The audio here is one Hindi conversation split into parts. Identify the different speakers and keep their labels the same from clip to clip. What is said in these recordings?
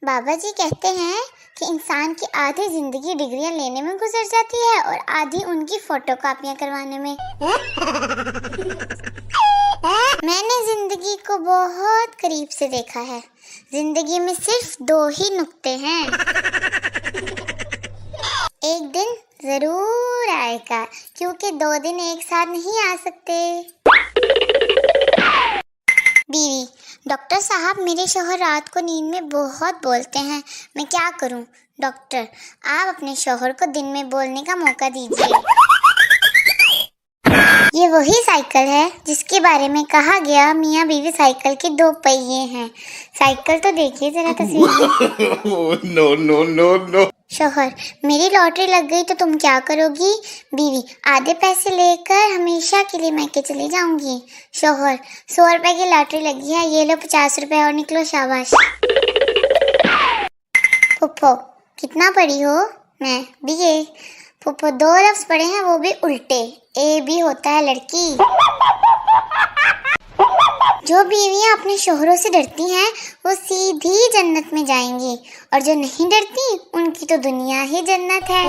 Speaker 1: बाबा जी कहते हैं कि इंसान की आधी जिंदगी डिग्रियां लेने में गुजर जाती है और आधी उनकी फोटोकॉपियां करवाने में। मैंने जिंदगी को बहुत करीब से देखा है। जिंदगी में सिर्फ 2 ही नुक्ते हैं। एक दिन जरूर आएगा, क्योंकि 2 दिन एक साथ नहीं आ सकते। बीवी: डॉक्टर साहब, मेरे शौहर रात को नींद में बहुत बोलते हैं, मैं क्या करूं? डॉक्टर: आप अपने शौहर को दिन में बोलने का मौका दीजिए। ये वही साइकिल है जिसके बारे में कहा गया मियाँ बीवी साइकिल के 2 पहिए हैं। साइकिल तो देखिए जरा तस्वीर में। No no no no. शौहर: मेरी लॉटरी लग गई तो तुम क्या करोगी? बीवी: आधे पैसे लेकर हमेशा के लिए मैके चली जाऊंगी। शौहर: 100 रुपए की लॉटरी लगी है, ये लो 50 रुपए और निकलो, शाबाश। फुफ्फो: कितना पढ़ी हो? मैं BA। फुफ्फो: 2 लफ्ज पढ़े हैं, वो भी उल्टे। AB होता है लड़की। जो बीवियां अपने शोहरों से डरती हैं वो सीधी जन्नत में जाएंगी, और जो नहीं डरती उनकी तो दुनिया ही जन्नत है।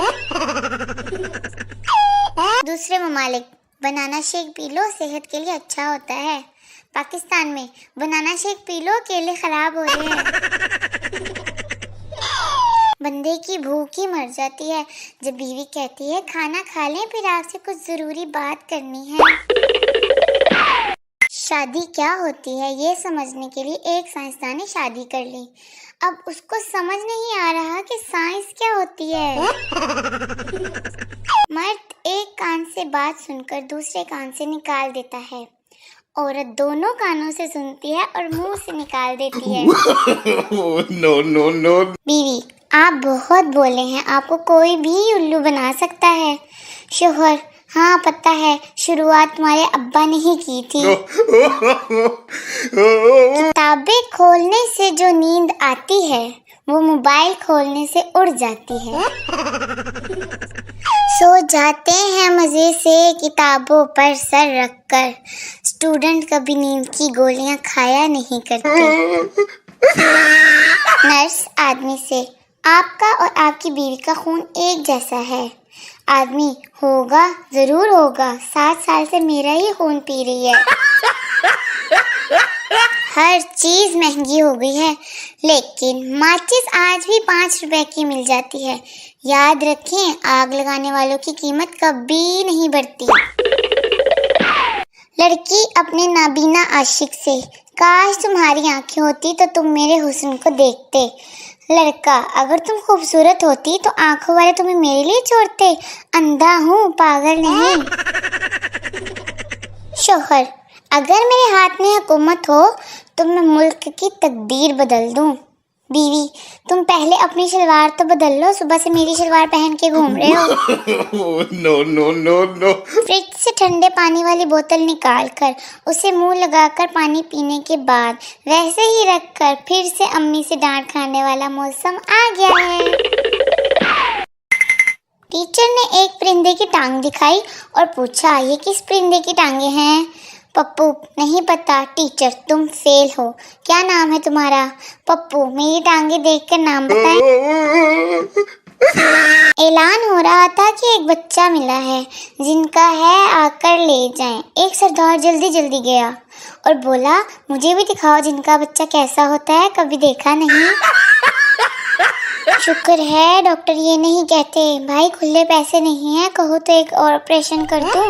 Speaker 1: दूसरे ममालिक: बनाना शेक पी लो, सेहत के लिए अच्छा होता है। पाकिस्तान में: बनाना शेक पी लो, केले खराब हो रहे हैं। बंदे की भूख ही मर जाती है जब बीवी कहती है खाना खा लें, फिर आपसे कुछ जरूरी बात करनी है। शादी क्या होती है ये समझने के लिए एक साइंसदान ने शादी कर ली। अब उसको समझ नहीं आ रहा कि साइंस क्या होती है। मर्द एक कान से बात सुनकर दूसरे कान से निकाल देता है, औरत दोनों कानों से सुनती है और मुंह से निकाल देती है। No no no. बीवी: आप बहुत बोले हैं, आपको कोई भी उल्लू बना सकता है। शोहर: हाँ पता है, शुरुआत तुम्हारे अब्बा ने ही की थी। किताबें खोलने से जो नींद आती है वो मोबाइल खोलने से उड़ जाती है। सो जाते हैं मजे से किताबों पर सर रखकर, स्टूडेंट कभी नींद की गोलियां खाया नहीं करते। नर्स आदमी से: आपका और आपकी बीवी का खून एक जैसा है। आदमी: होगा, जरूर होगा, 7 साल से मेरा ही खून पी रही है। हर चीज महंगी हो गई है, लेकिन माचिस आज भी 5 रुपए की मिल जाती है। याद रखें, आग लगाने वालों की कीमत कभी नहीं बढ़ती। लड़की अपने नाबीना आशिक से: काश तुम्हारी आंखें होती तो तुम मेरे हुस्न को देखते। लड़का: अगर तुम खूबसूरत होती तो आंखों वाले तुम्हें मेरे लिए छोड़ते। अंधा हूँ, पागल नहीं। शौहर: अगर मेरे हाथ में हुकूमत हो तो मैं मुल्क की तकदीर बदल दूं। बीवी: तुम पहले अपनी शलवार तो बदल लो, सुबह से मेरी शलवार पहन के घूम रहे हो। No no no no. Fridge से ठंडे पानी वाली बोतल निकालकर उसे मुंह लगाकर पानी पीने के बाद वैसे ही रखकर फिर से अम्मी से डांट खाने वाला मौसम आ गया है। टीचर ने एक परिंदे की टांग दिखाई और पूछा, ये किस परिंदे की टांगे हैं? पप्पू: नहीं पता। टीचर: तुम फेल हो। क्या नाम है तुम्हारा? पप्पू: मेरी टांगे देखकर नाम बताएं। ऐलान हो रहा था कि एक बच्चा मिला है, जिनका है आकर ले जाएं। एक सरदार जल्दी जल्दी गया और बोला, मुझे भी दिखाओ जिनका बच्चा कैसा होता है, कभी देखा नहीं। शुक्र है डॉक्टर ये नहीं कहते। भाई खुले पैसे नहीं है, कहो तो एक और ऑपरेशन कर दूं।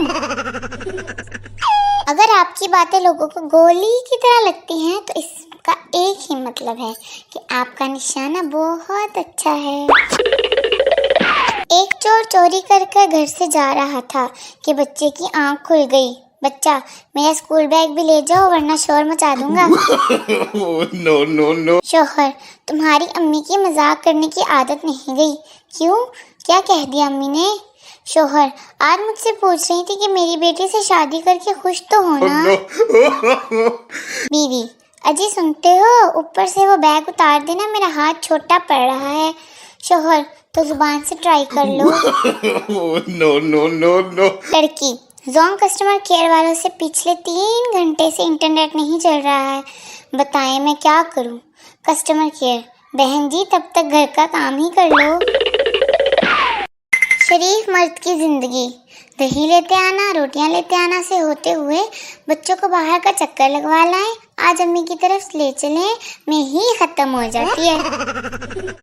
Speaker 1: अगर आपकी बातें लोगों को गोली की तरह लगती हैं तो इसका एक ही मतलब है कि आपका निशाना बहुत अच्छा है। एक चोर चोरी कर घर से जा रहा था कि बच्चे की आंख खुल गई। बच्चा: मेरा स्कूल बैग भी ले जाओ वरना शोर मचा दूंगा। No no no. शौहर: तुम्हारी अम्मी की मजाक करने की आदत नहीं गई। क्यों, क्या कह दिया अम्मी ने? शौहर: आज मुझसे पूछ रही थी कि मेरी बेटी से शादी करके खुश तो होना। बीवी: अजी सुनते हो, ऊपर से वो बैग उतार देना, मेरा हाथ छोटा पड़ रहा है। शौहर: तो जुबान से ट्राई कर लो। No no no no. लड़की: जोंग कस्टमर केयर वालों से पिछले 3 घंटे से इंटरनेट नहीं चल रहा है, बताएं मैं क्या करूं? कस्टमर केयर: बहन जी तब तक घर का काम ही कर लो। शरीफ मर्द की जिंदगी दही लेते आना रोटियां लेते आना से होते हुए बच्चों को बाहर का चक्कर लगवा लाएं, आज अम्मी की तरफ ले चलें में ही खत्म हो जाती है।